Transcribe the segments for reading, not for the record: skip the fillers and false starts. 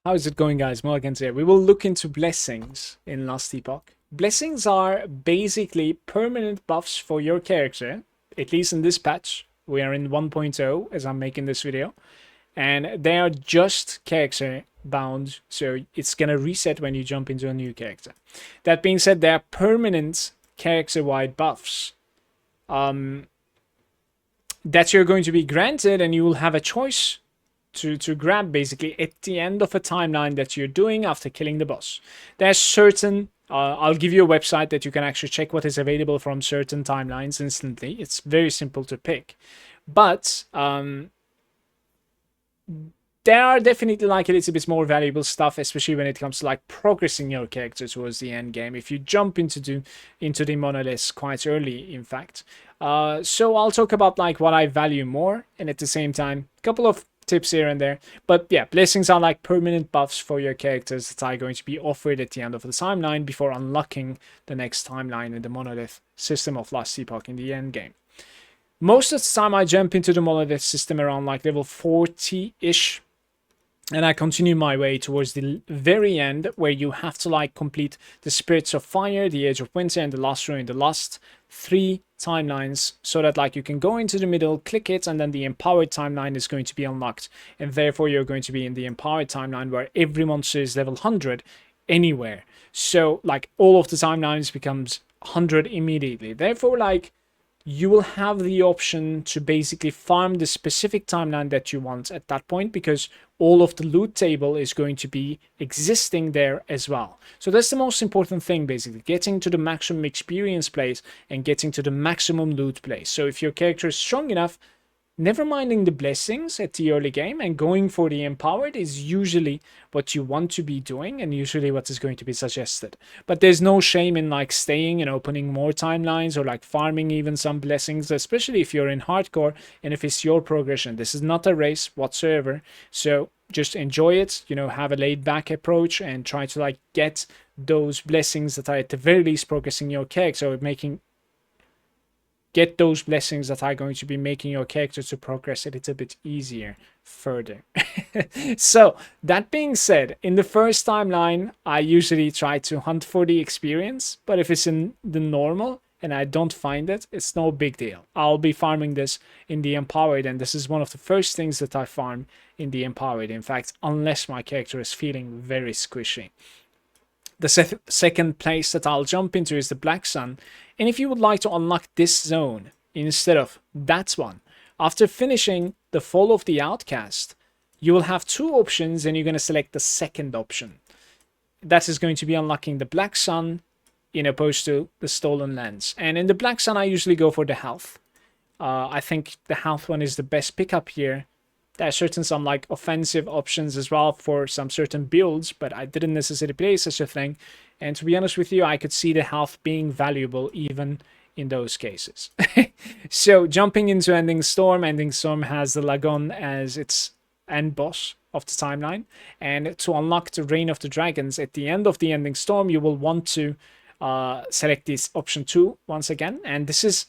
How is it going, guys? Malagant here. We will look into blessings in Last Epoch. Blessings are basically permanent buffs for your character, at least in this patch. We are in 1.0 as I'm making this video, and they are just character bound, so it's gonna reset when you jump into a new character. That being said, they are permanent character-wide buffs that you're going to be granted, and you will have a choice to grab basically at the end of a timeline that you're doing after killing the boss. There's certain, I'll give you a website that you can actually check what is available from certain timelines instantly. It's very simple to pick. But there are definitely like a little bit more valuable stuff, especially when it comes to like progressing your character towards the end game. If you jump into the monoliths quite early, in fact. So I'll talk about like what I value more, and at the same time, a couple of tips here and there. But yeah, blessings are like permanent buffs for your characters that are going to be offered at the end of the timeline before unlocking the next timeline in the monolith system of Last Epoch in the end game. Most of the time I jump into the monolith system around like level 40-ish, and I continue my way towards the very end, where you have to like complete the Spirits of Fire, the Age of Winter, and the Last Ruin, the last 3 timelines, so that like you can go into the middle, click it, and then the empowered timeline is going to be unlocked, and therefore you're going to be in the empowered timeline where every monster is level 100 anywhere. So like all of the timelines becomes 100 immediately. Therefore, like, you will have the option to basically farm the specific timeline that you want at that point, because all of the loot table is going to be existing there as well. So that's the most important thing, basically, getting to the maximum experience place and getting to the maximum loot place. So if your character is strong enough, never minding the blessings at the early game and going for the empowered is usually what you want to be doing, and usually what is going to be suggested. But there's no shame in like staying and opening more timelines, or like farming even some blessings, especially if you're in hardcore and if it's your progression. This is not a race whatsoever, so just enjoy it, you know, have a laid back approach and try to like get those blessings that are at the very least progressing your character, or get those blessings that are going to be making your character to progress a little bit easier further. So that being said, in the first timeline, I usually try to hunt for the experience, but if it's in the normal and I don't find it, it's no big deal. I'll be farming this in the empowered, and this is one of the first things that I farm in the empowered, in fact, unless my character is feeling very squishy. The second place that I'll jump into is the Black Sun, and if you would like to unlock this zone instead of that one, after finishing the Fall of the Outcast, you will have 2 options, and you're going to select the second option. That is going to be unlocking the Black Sun in opposed to the Stolen Lands. And in the Black Sun, I usually go for the health. I think the health one is the best pickup here. There are some like offensive options as well for some certain builds, but I didn't necessarily play such a thing. And to be honest with you, I could see the health being valuable even in those cases. So jumping into Ending Storm has the Lagon as its end boss of the timeline. And to unlock the Reign of the Dragons at the end of the Ending Storm, you will want to select this option 2 once again. And this is,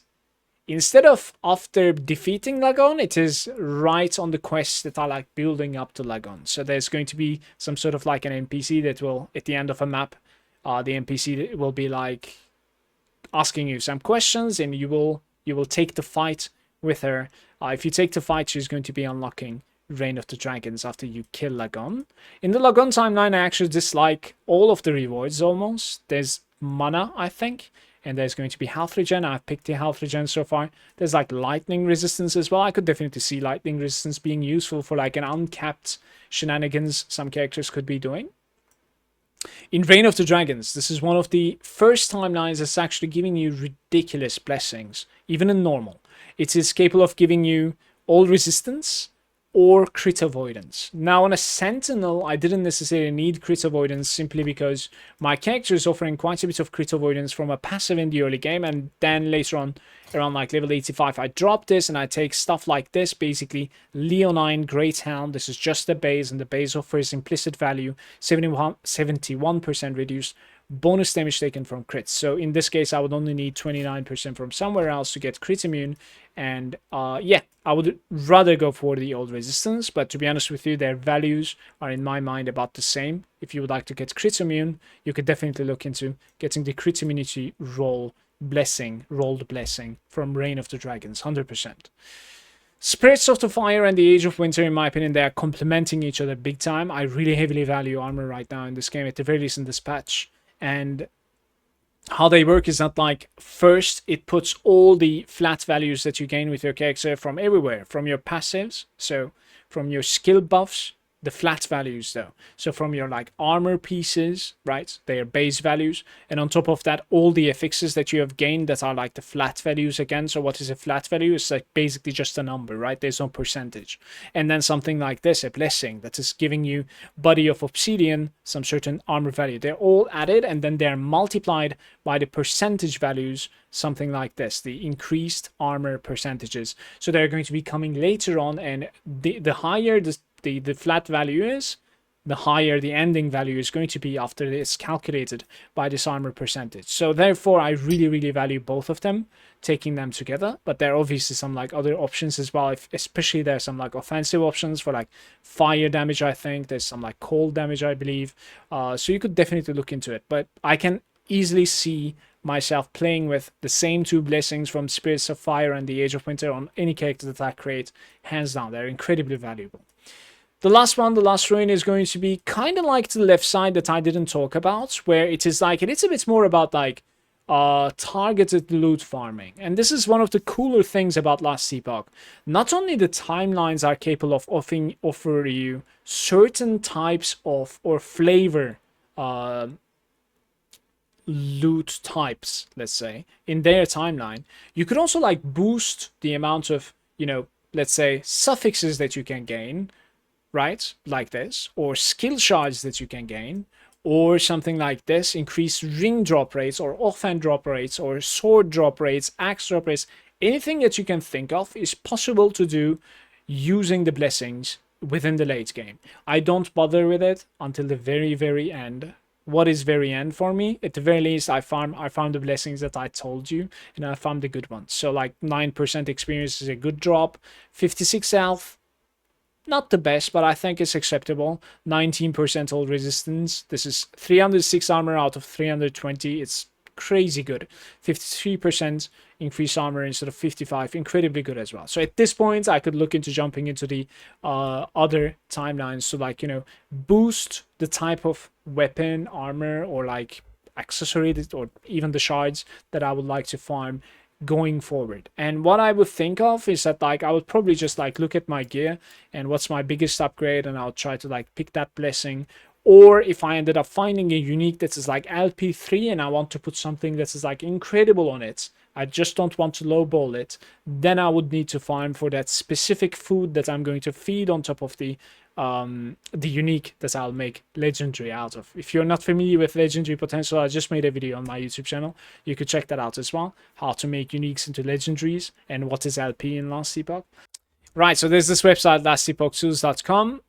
instead of after defeating Lagon, it is right on the quests that are like building up to Lagon. So there's going to be some sort of like an NPC that will, at the end of a map, the NPC will be like asking you some questions, and you will take the fight with her. If you take the fight, she's going to be unlocking Reign of the Dragons after you kill Lagon. In the Lagon timeline, I actually dislike all of the rewards almost. There's mana, I think, and there's going to be health regen. I've picked the health regen so far. There's like lightning resistance as well. I could definitely see lightning resistance being useful for like an uncapped shenanigans some characters could be doing. In Reign of the Dragons, this is one of the first timelines that's actually giving you ridiculous blessings, even in normal. It is capable of giving you all resistance or crit avoidance. Now on a Sentinel, I didn't necessarily need crit avoidance simply because my character is offering quite a bit of crit avoidance from a passive in the early game, and then later on, around like level 85, I drop this and I take stuff like this, basically Leonine Great Hound. This is just the base, and the base offers implicit value 71% reduced bonus damage taken from crits. So in this case, I would only need 29% from somewhere else to get crit immune. And yeah, I would rather go for the old resistance, but to be honest with you, their values are in my mind about the same. If you would like to get crit immune, you could definitely look into getting the crit immunity rolled blessing from Reign of the Dragons, 100%. Spirits of the Fire and the Age of Winter, in my opinion, they are complementing each other big time. I really heavily value armor right now in this game, at the very least in this patch. And how they work is that, like, first it puts all the flat values that you gain with your character from everywhere, from your passives, so from your skill buffs, the flat values though. So from your like armor pieces, right? They are base values. And on top of that, all the affixes that you have gained that are like the flat values again. So what is a flat value? It's like basically just a number, right? There's no percentage. And then something like this, a blessing that is giving you body of obsidian, some certain armor value. They're all added and then they're multiplied by the percentage values, something like this, the increased armor percentages. So they're going to be coming later on, and the higher the flat value is, the higher the ending value is going to be after it's calculated by this armor percentage. So therefore, I really value both of them, taking them together. But there are obviously some like other options as well. Especially there's some like offensive options for like fire damage. I think there's some like cold damage, I believe. So you could definitely look into it. But I can easily see myself playing with the same two blessings from Spirits of Fire and the Age of Winter on any character that I create. Hands down, they're incredibly valuable. The last one, the last ruin, is going to be kind of like the left side that I didn't talk about, where it is like, it's a bit more about like targeted loot farming. And this is one of the cooler things about Last Epoch. Not only the timelines are capable of offer you certain types of or flavor loot types, let's say, in their timeline, you could also like boost the amount of, you know, let's say suffixes that you can gain, right? Like this, or skill shards that you can gain, or something like this, increase ring drop rates or offhand drop rates or sword drop rates, axe drop rates. Anything that you can think of is possible to do using the blessings within the late game. I don't bother with it until the very end. What is very end for me? At the very least, I found the blessings that I told you, and I found the good ones. So like 9% experience is a good drop, 56 health, not the best, but I think it's acceptable. 19% hold resistance. This is 306 armor out of 320. It's crazy good. 53% increased armor instead of 55. Incredibly good as well. So at this point, I could look into jumping into the other timelines to, like, you know, boost the type of weapon, armor, or like accessory, or even the shards that I would like to farm going forward. And what I would think of is that, like, I would probably just like look at my gear and what's my biggest upgrade, and I'll try to like pick that blessing. Or if I ended up finding a unique that is like LP3 and I want to put something that is like incredible on it, I just don't want to lowball it, then I would need to farm for that specific food that I'm going to feed on top of the unique that I'll make legendary out of. If you're not familiar with legendary potential, I just made a video on my YouTube channel. You could check that out as well. How to make uniques into legendaries and what is LP in Last Epoch. Right, so there's this website, lastepochtools.com,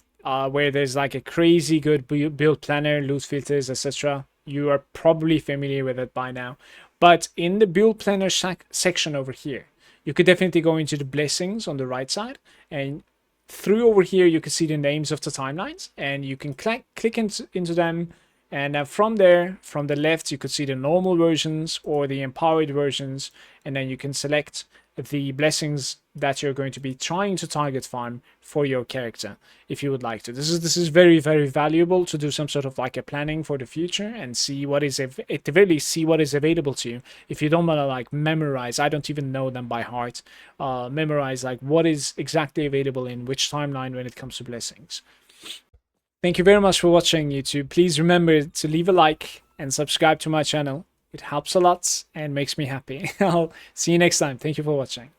where there's like a crazy good build planner, loot filters, etc. You are probably familiar with it by now. But in the build planner section over here, you could definitely go into the blessings on the right side, and through over here you can see the names of the timelines, and you can click into them, and from there, from the left, you could see the normal versions or the empowered versions, and then you can select the blessings that you're going to be trying to target farm for your character if you would like to. This is very valuable to do some sort of like a planning for the future and see what is at the very least see what is available to you. If you don't want to like memorize, I don't even know them by heart, memorize like what is exactly available in which timeline when it comes to blessings. Thank you very much for watching, YouTube. Please remember to leave a like and subscribe to my channel. It helps a lot and makes me happy. I'll see you next time. Thank you for watching.